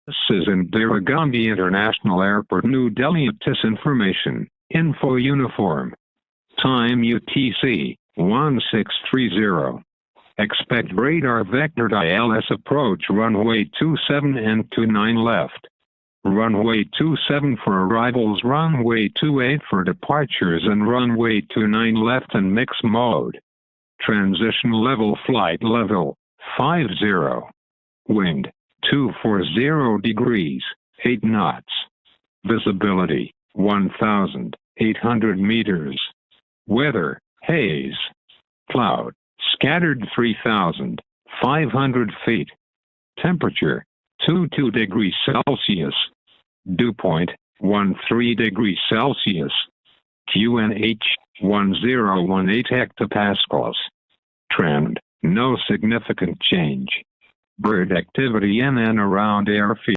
This is Indira Gandhi International Airport, New Delhi. TIS information. Info uniform. Time UTC 1630. Expect radar vector ILS approach runway 27 and 29 left. Runway 27 for arrivals, runway 28 for departures, and runway 29 left in mix mode. Transition level flight level 50. Wind 240 degrees, 8 knots. Visibility 1,800 meters. Weather, haze. Cloud, scattered 3,500 feet. Temperature, 22 degrees Celsius. Dew point, 13 degrees Celsius. QNH, 1018 hectopascals. Trend, no significant change. Bird activity in and around airfield.